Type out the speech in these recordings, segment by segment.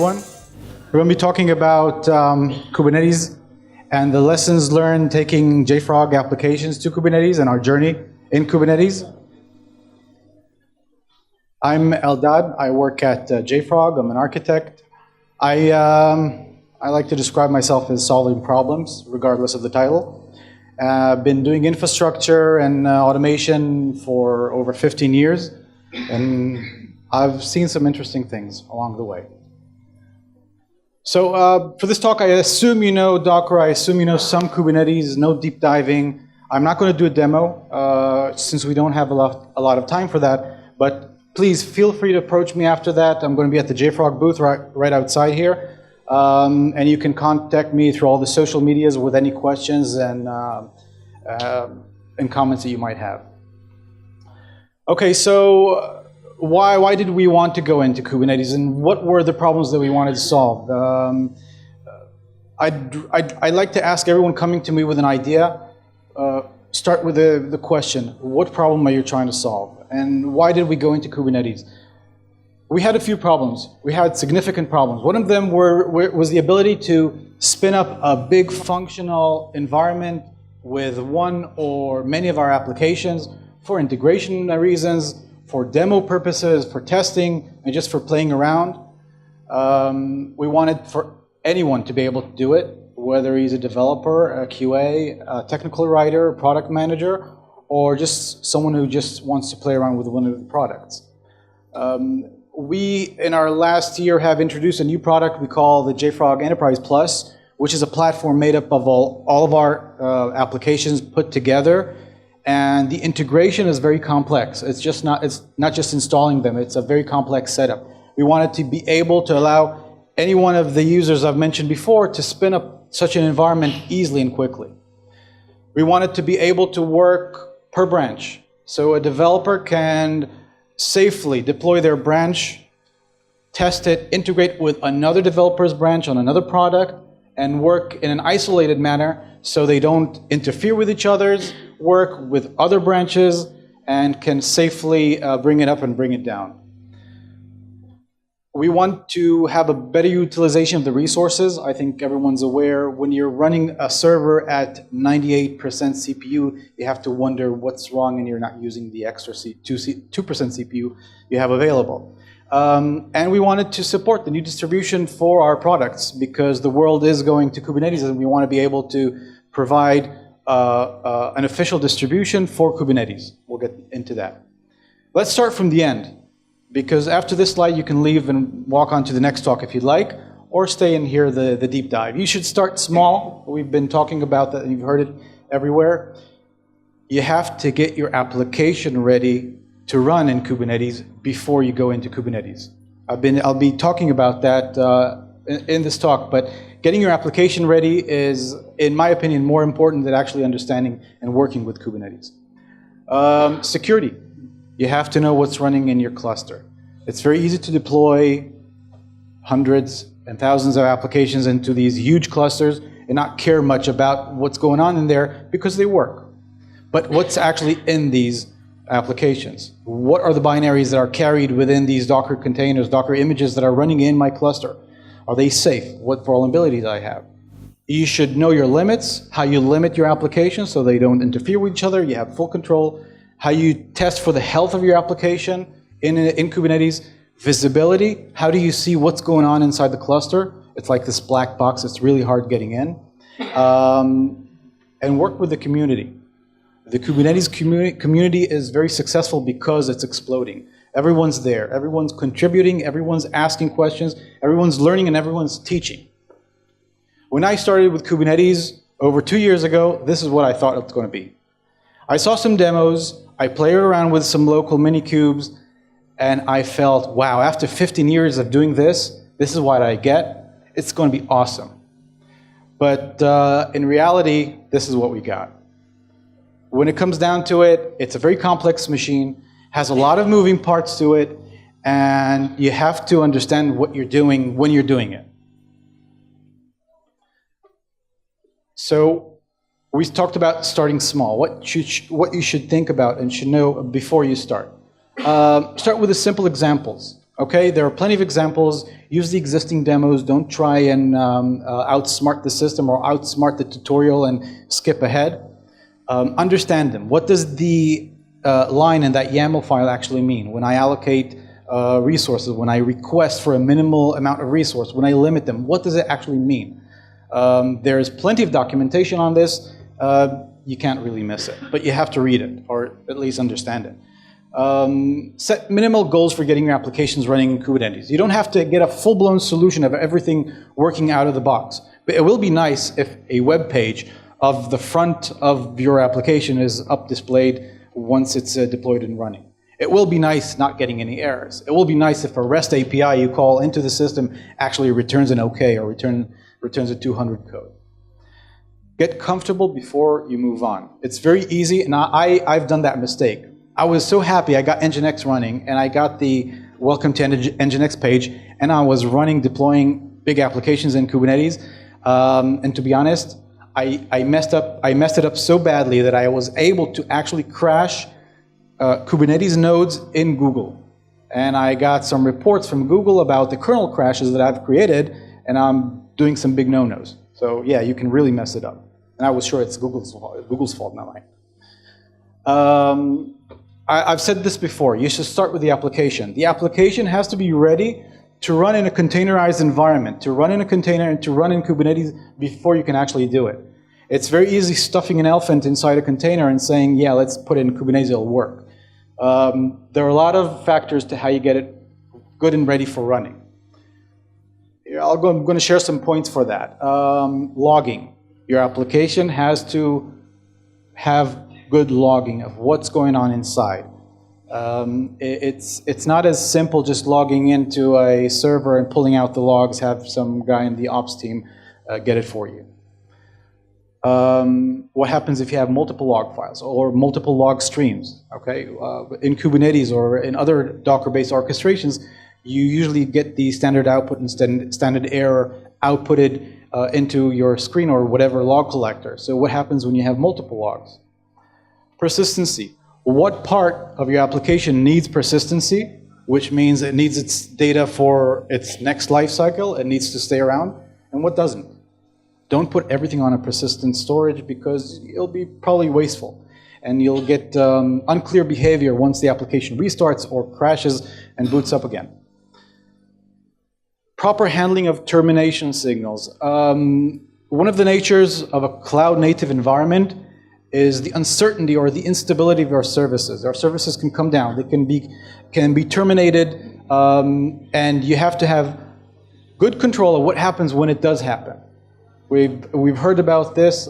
everyone. We're going to be talking about Kubernetes and the lessons learned taking JFrog applications to Kubernetes and our journey in Kubernetes. I'm Eldad. I work at JFrog. I'm an architect. I like to describe myself as solving problems, regardless of the title. I've been doing infrastructure and automation for over 15 years, and I've seen some interesting things along the way. So for this talk, I assume you know Docker, I assume you know some Kubernetes, no deep diving. I'm not going to do a demo since we don't have a lot of time for that, but please feel free to approach me after that. I'm going to be at the JFrog booth right outside here, and you can contact me through all the social medias with any questions and comments that you might have. Okay, so why did we want to go into Kubernetes, and what were the problems that we wanted to solve? I'd like to ask everyone coming to me with an idea, start with the question, what problem are you trying to solve? And why did we go into Kubernetes? We had a few problems. We had significant problems. One of them was the ability to spin up a big functional environment with one or many of our applications for integration reasons, for demo purposes, for testing, and just for playing around. We wanted for anyone to be able to do it, whether he's a developer, a QA, a technical writer, a product manager, or just someone who just wants to play around with one of the products. We, in our last year, have introduced a new product we call the JFrog Enterprise Plus, which is a platform made up of all of our applications put together. And the integration is very complex. It's not just installing them, it's a very complex setup. We wanted to be able to allow any one of the users I've mentioned before to spin up such an environment easily and quickly. We wanted to be able to work per branch. So a developer can safely deploy their branch, test it, integrate with another developer's branch on another product, and work in an isolated manner so they don't interfere with each other's work with other branches, and can safely bring it up and bring it down. We want to have a better utilization of the resources. I think everyone's aware when you're running a server at 98% CPU, you have to wonder what's wrong and you're not using the extra 2% CPU you have available. And we wanted to support the new distribution for our products because the world is going to Kubernetes, and we want to be able to provide an official distribution for Kubernetes. We'll get into that. Let's start from the end, because after this slide you can leave and walk on to the next talk if you'd like, or stay and hear the deep dive. You should start small. We've been talking about that and you've heard it everywhere. You have to get your application ready to run in Kubernetes before you go into Kubernetes. I'll be talking about that in this talk, but getting your application ready is, in my opinion, more important than actually understanding and working with Kubernetes. Security. You have to know what's running in your cluster. It's very easy to deploy hundreds and thousands of applications into these huge clusters and not care much about what's going on in there because they work. But what's actually in these applications? What are the binaries that are carried within these Docker containers, Docker images that are running in my cluster? Are they safe? What vulnerabilities I have? You should know your limits, how you limit your applications so they don't interfere with each other. You have full control. How you test for the health of your application in Kubernetes. Visibility, how do you see what's going on inside the cluster? It's like this black box, it's really hard getting in. And work with the community. The Kubernetes community is very successful because it's exploding. Everyone's there, everyone's contributing, everyone's asking questions, everyone's learning, and everyone's teaching. When I started with Kubernetes over 2 years ago, this is what I thought it was going to be. I saw some demos, I played around with some local minikubes, and I felt, wow, after 15 years of doing this, this is what I get. It's going to be awesome. But in reality, this is what we got. When it comes down to it, it's a very complex machine, has a lot of moving parts to it, and you have to understand what you're doing when you're doing it. So we talked about starting small, what you should think about and should know before you start. Start with the simple examples. Okay, there are plenty of examples. Use the existing demos. Don't try and outsmart the system or outsmart the tutorial and skip ahead. Understand them. What does the line in that YAML file actually mean? When I allocate resources, when I request for a minimal amount of resource, when I limit them, what does it actually mean? There's plenty of documentation on this. You can't really miss it, but you have to read it, or at least understand it. Set minimal goals for getting your applications running in Kubernetes. You don't have to get a full-blown solution of everything working out of the box, but it will be nice if a web page of the front of your application is up displayed once it's deployed and running. It will be nice not getting any errors. It will be nice if a REST API you call into the system actually returns an OK or returns a 200 code. Get comfortable before you move on. It's very easy, and I've done that mistake. I was so happy I got Nginx running, and I got the welcome to Nginx page, and I was deploying big applications in Kubernetes. And to be honest, I messed it up so badly that I was able to actually crash Kubernetes nodes in Google. And I got some reports from Google about the kernel crashes that I've created, and I'm doing some big no-nos. So yeah, you can really mess it up. And I was sure it's Google's fault, not mine. I've said this before, you should start with the application. The application has to be ready to run in a containerized environment, to run in a container and to run in Kubernetes before you can actually do it. It's very easy stuffing an elephant inside a container and saying, yeah, let's put it in Kubernetes, it'll work. There are a lot of factors to how you get it good and ready for running. I'm going to share some points for that. Logging. Your application has to have good logging of what's going on inside. It's not as simple just logging into a server and pulling out the logs, have some guy in the ops team get it for you. What happens if you have multiple log files or multiple log streams? Okay, in Kubernetes or in other Docker-based orchestrations, you usually get the standard output and standard error outputted into your screen or whatever log collector. So what happens when you have multiple logs? Persistency. What part of your application needs persistency, which means it needs its data for its next life cycle, it needs to stay around, and what doesn't? Don't put everything on a persistent storage because it'll be probably wasteful. And you'll get unclear behavior once the application restarts or crashes and boots up again. Proper handling of termination signals. One of the natures of a cloud-native environment is the uncertainty or the instability of our services. Our services can come down, they can be terminated, and you have to have good control of what happens when it does happen. We've heard about this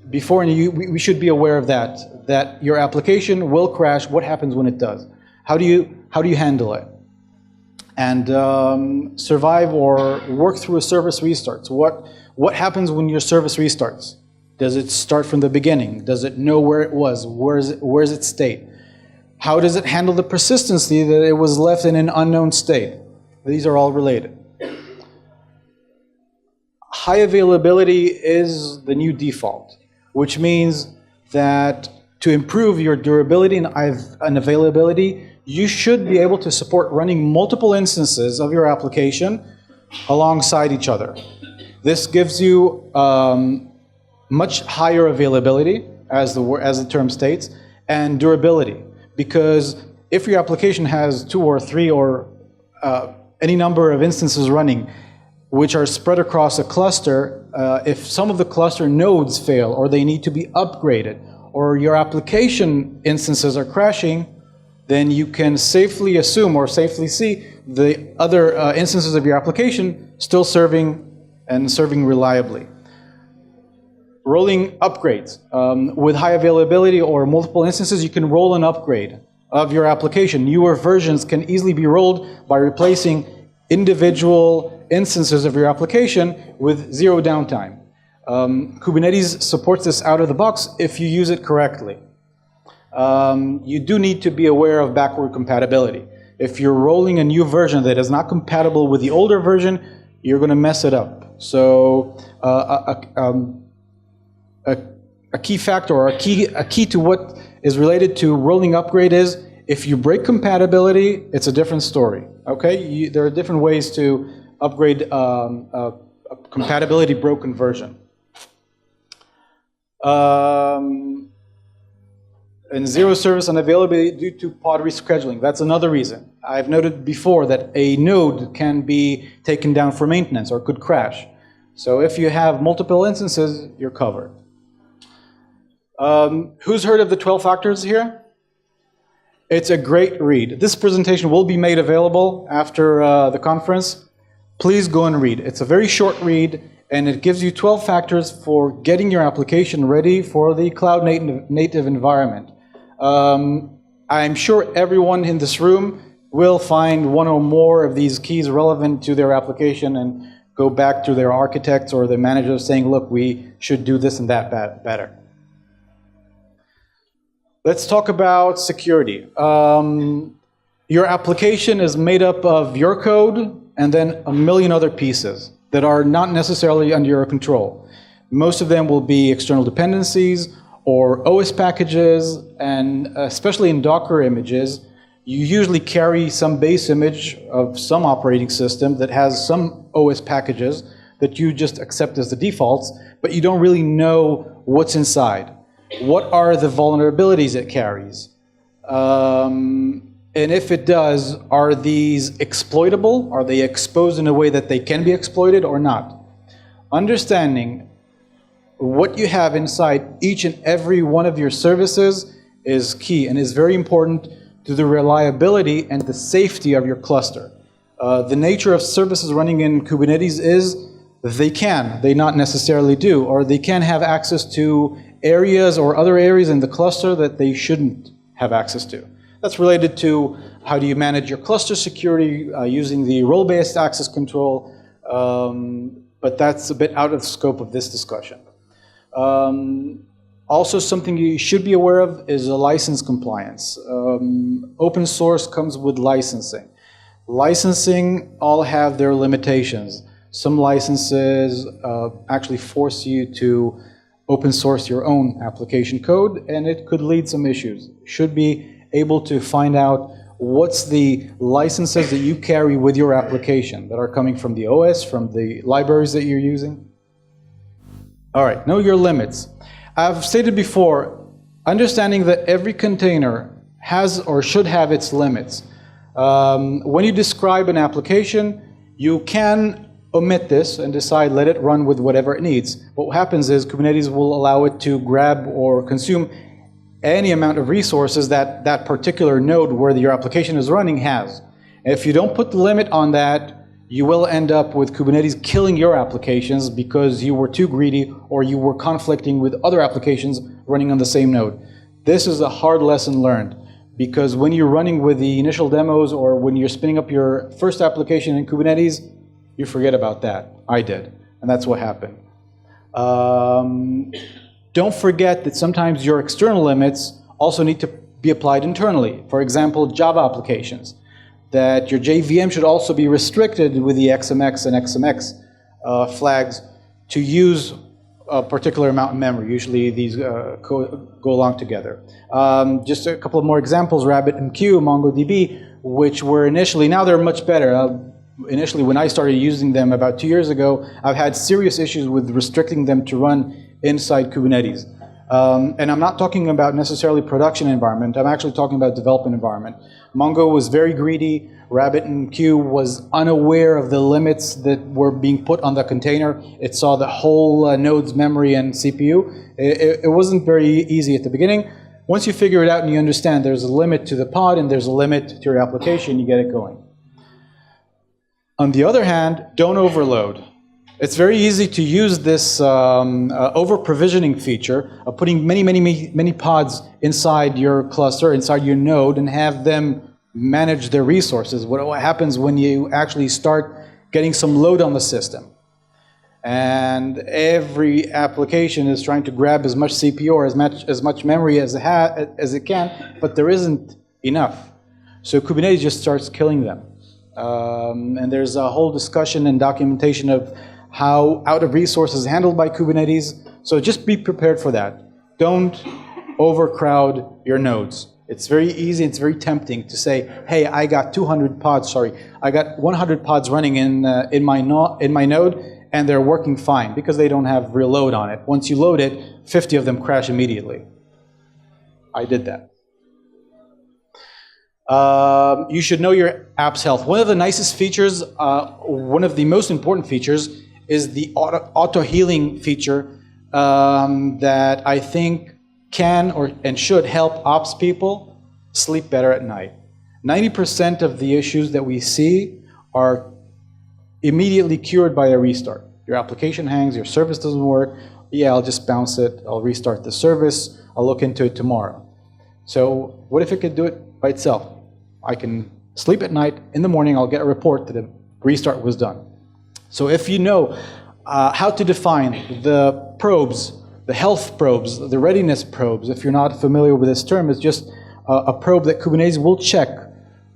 before, and we should be aware of that your application will crash. What happens when it does? How do you handle it? And survive or work through a service restarts. What happens when your service restarts? Does it start from the beginning? Does it know where it was? Where's its state? How does it handle the persistency that it was left in an unknown state? These are all related. High availability is the new default, which means that to improve your durability and availability, you should be able to support running multiple instances of your application alongside each other. This gives you much higher availability, as the term states, and durability. Because if your application has 2 or 3 or any number of instances running, which are spread across a cluster, if some of the cluster nodes fail or they need to be upgraded, or your application instances are crashing, then you can safely assume or safely see the other instances of your application still serving and serving reliably. Rolling upgrades. With high availability or multiple instances, you can roll an upgrade of your application. Newer versions can easily be rolled by replacing individual instances of your application with 0 downtime. Kubernetes supports this out of the box if you use it correctly. You do need to be aware of backward compatibility. If you're rolling a new version that is not compatible with the older version, you're going to mess it up. So a key factor or a key to what is related to rolling upgrade is If you break compatibility, it's a different story, okay? There are different ways to upgrade a compatibility broken version. And zero service unavailability due to pod rescheduling. That's another reason. I've noted before that a node can be taken down for maintenance or could crash. So if you have multiple instances, you're covered. Who's heard of the 12 factors here? It's a great read. This presentation will be made available after the conference. Please go and read. It's a very short read, and it gives you 12 factors for getting your application ready for the cloud native environment. I'm sure everyone in this room will find one or more of these keys relevant to their application and go back to their architects or the manager saying, look, we should do this and that better. Let's talk about security. Your application is made up of your code and then a million other pieces that are not necessarily under your control. Most of them will be external dependencies or OS packages, and especially in Docker images, you usually carry some base image of some operating system that has some OS packages that you just accept as the defaults, but you don't really know what's inside. What are the vulnerabilities it carries? And if it does, are these exploitable? Are they exposed in a way that they can be exploited or not? Understanding what you have inside each and every one of your services is key and is very important to the reliability and the safety of your cluster. The nature of services running in Kubernetes is they not necessarily do, or they can have access to areas or other areas in the cluster that they shouldn't have access to. That's related to how do you manage your cluster security using the role-based access control, but that's a bit out of the scope of this discussion. Also, something you should be aware of is a license compliance. Open source comes with licensing. Licensing all have their limitations. Some licenses actually force you to open source your own application code, and it could lead some issues. Should be able to find out what's the licenses that you carry with your application that are coming from the OS, from the libraries that you're using. All right, know your limits. I've stated before, understanding that every container has or should have its limits. When you describe an application, you can omit this and decide let it run with whatever it needs. What happens is Kubernetes will allow it to grab or consume any amount of resources that that particular node where your application is running has. If you don't put the limit on that, you will end up with Kubernetes killing your applications because you were too greedy or you were conflicting with other applications running on the same node. This is a hard lesson learned because when you're running with the initial demos or when you're spinning up your first application in Kubernetes, you forget about that. I did, and that's what happened. Don't forget that sometimes your external limits also need to be applied internally. For example, Java applications. That your JVM should also be restricted with the XMX and XMX flags to use a particular amount of memory. Usually these go along together. Just a couple of more examples, RabbitMQ, MongoDB, which were initially, now they're much better. Initially when I started using them about 2 years ago, I've had serious issues with restricting them to run inside Kubernetes. And I'm not talking about necessarily production environment, I'm actually talking about development environment. Mongo was very greedy, RabbitMQ was unaware of the limits that were being put on the container. It saw the whole node's memory and CPU. It wasn't very easy at the beginning. Once you figure it out and you understand there's a limit to the pod and there's a limit to your application, you get it going. On the other hand, don't overload. It's very easy to use this over-provisioning feature of putting many pods inside your cluster, inside your node, and have them manage their resources. What happens when you actually start getting some load on the system? And every application is trying to grab as much CPU or as much memory as it can, but there isn't enough. So Kubernetes just starts killing them. And there's a whole discussion and documentation of how out of resources is handled by Kubernetes. So just be prepared for that. Don't overcrowd your nodes. It's very easy, it's very tempting to say, hey, I got 200 pods, sorry, I got 100 pods running in my node, and they're working fine because they don't have real load on it. Once you load it, 50 of them crash immediately. I did that. You should know your app's health. One of the nicest features, one of the most important features, is the auto-healing feature that I think can and should help ops people sleep better at night. 90% of the issues that we see are immediately cured by a restart. Your application hangs, your service doesn't work, yeah, I'll just bounce it, I'll restart the service, I'll look into it tomorrow. So what if it could do it by itself? I can sleep at night, in the morning I'll get a report that a restart was done. So if you know how to define the probes, the health probes, the readiness probes, if you're not familiar with this term, it's just a probe that Kubernetes will check,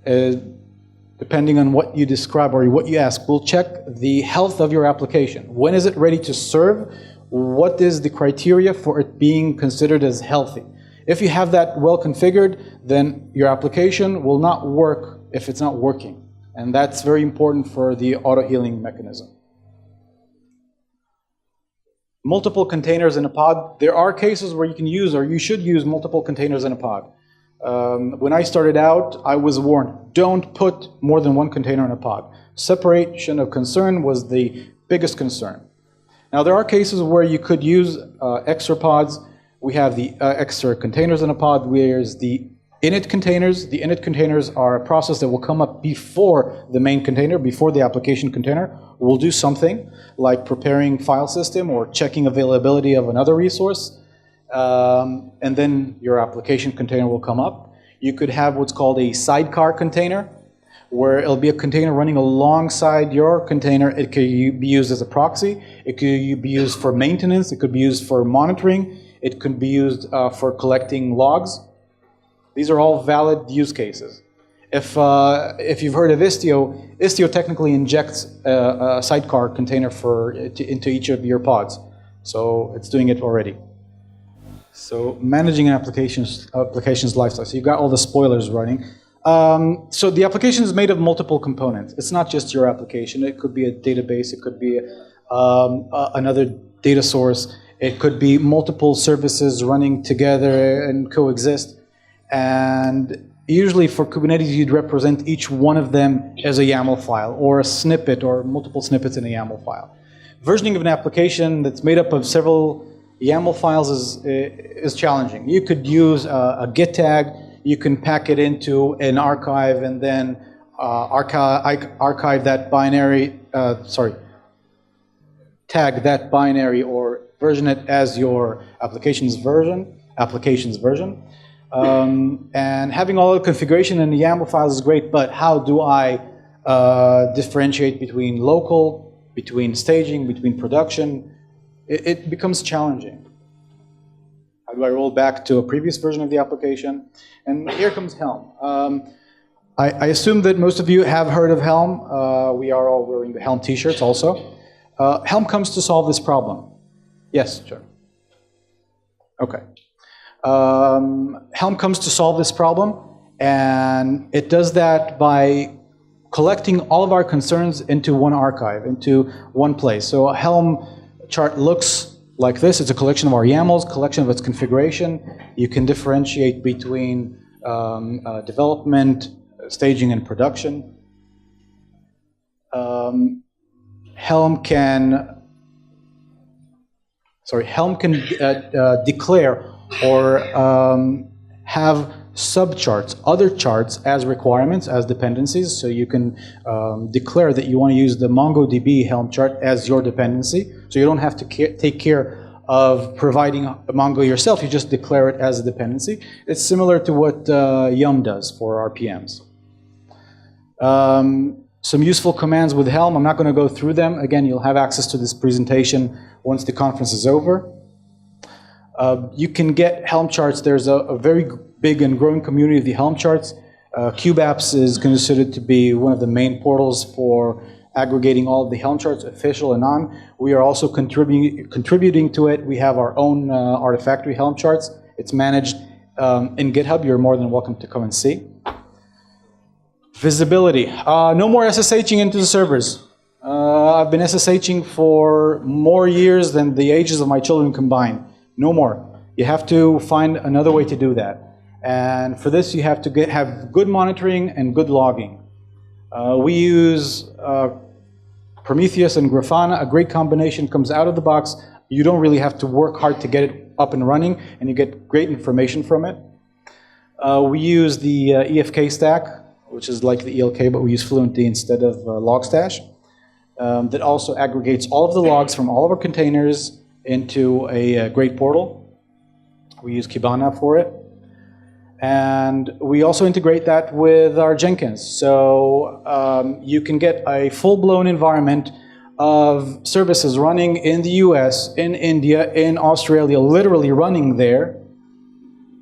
depending on what you describe or what you ask, will check the health of your application. When is it ready to serve? What is the criteria for it being considered as healthy? If you have that well configured, then your application will not work if it's not working. And that's very important for the auto-healing mechanism. Multiple containers in a pod. There are cases where you can use, or you should use, multiple containers in a pod. When I started out, I was warned, don't put more than one container in a pod. Separation of concern was the biggest concern. Now there are cases where you could use extra pods. We have the extra containers in a pod. There's the init containers. The init containers are a process that will come up before the main container, before the application container. We'll do something like preparing file system or checking availability of another resource. And then your application container will come up. You could have what's called a sidecar container, where it'll be a container running alongside your container. It could be used as a proxy. It could be used for maintenance. It could be used for monitoring. It could be used for collecting logs. These are all valid use cases. If you've heard of Istio, Istio technically injects a sidecar container into each of your pods. So it's doing it already. So managing an application's lifecycle. So you've got all the spoilers running. So the application is made of multiple components. It's not just your application. It could be a database. It could be another data source. It could be multiple services running together and coexist. And usually for Kubernetes, you'd represent each one of them as a YAML file or a snippet or multiple snippets in a YAML file. Versioning of an application that's made up of several YAML files is challenging. You could use a Git tag. You can pack it into an archive and then archive that binary, tag that binary or version it as your application's version. And having all the configuration in the YAML files is great, but how do I differentiate between local, between staging, between production? It becomes challenging. How do I roll back to a previous version of the application? And here comes Helm. I assume that most of you have heard of Helm. We are all wearing the Helm t-shirts also. Helm comes to solve this problem. Yes, sure. Okay. Helm comes to solve this problem, and it does that by collecting all of our concerns into one archive, into one place. So a Helm chart looks like this. It's a collection of our YAMLs, collection of its configuration. You can differentiate between development, staging, and production. Helm can declare or have subcharts, other charts as requirements, as dependencies. So you can declare that you want to use the MongoDB Helm chart as your dependency. So you don't have to take care of providing Mongo yourself. You just declare it as a dependency. It's similar to what Yum does for RPMs. Some useful commands with Helm. I'm not going to go through them. Again, you'll have access to this presentation once the conference is over. You can get Helm charts. There's a very big and growing community of the Helm charts. Kubeapps is considered to be one of the main portals for aggregating all of the Helm charts, official and non. We are also contributing to it. We have our own Artifactory Helm charts. It's managed in GitHub. You're more than welcome to come and see. Visibility. No more SSHing into the servers. I've been SSHing for more years than the ages of my children combined. No more. You have to find another way to do that. And for this, you have to have good monitoring and good logging. We use Prometheus and Griffin. A great combination comes out of the box. You don't really have to work hard to get it up and running, and you get great information from it. We use the Efk Stack, which is like the ELK, but we use Fluentd instead of Logstash. That also aggregates all of the logs from all of our containers into a great portal. We use Cabana for it. And we also integrate that with our Jenkins. So you can get a full-blown environment of services running in the US, in India, in Australia, literally running there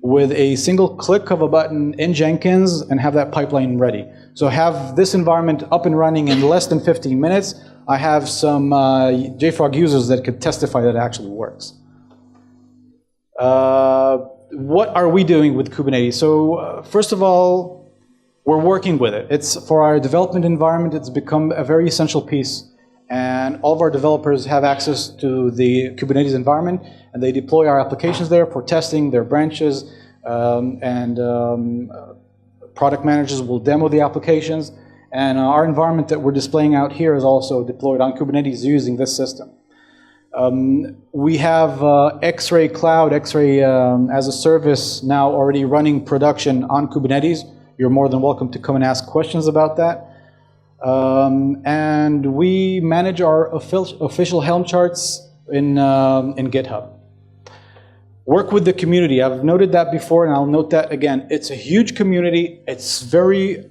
with a single click of a button in Jenkins and have that pipeline ready. So have this environment up and running in less than 15 minutes. I have some JFrog users that could testify that it actually works. What are we doing with Kubernetes? So first of all, we're working with it. It's for our development environment, it's become a very essential piece. And all of our developers have access to the Kubernetes environment, and they deploy our applications there for testing their branches, product managers will demo the applications. And our environment that we're displaying out here is also deployed on Kubernetes using this system. We have X-Ray Cloud, X-Ray as a service now already running production on Kubernetes. You're more than welcome to come and ask questions about that. And we manage our official Helm charts in GitHub. Work with the community. I've noted that before, and I'll note that again. It's a huge community. It's very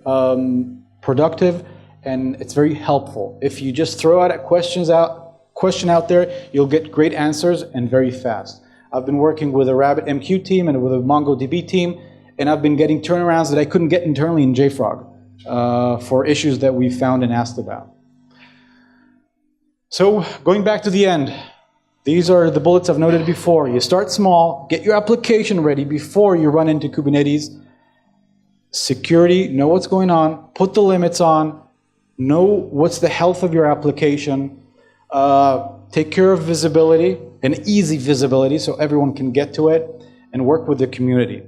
productive, and it's very helpful. If you just throw out question out there, you'll get great answers and very fast. I've been working with a RabbitMQ team and with a MongoDB team, and I've been getting turnarounds that I couldn't get internally in JFrog for issues that we found and asked about. So going back to the end, these are the bullets I've noted before. You start small, get your application ready before you run into Kubernetes. Security, know what's going on, put the limits on, know what's the health of your application, take care of visibility, and easy visibility so everyone can get to it, and work with the community.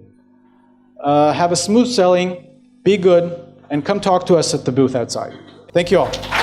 Have a smooth selling, be good, and come talk to us at the booth outside. Thank you all.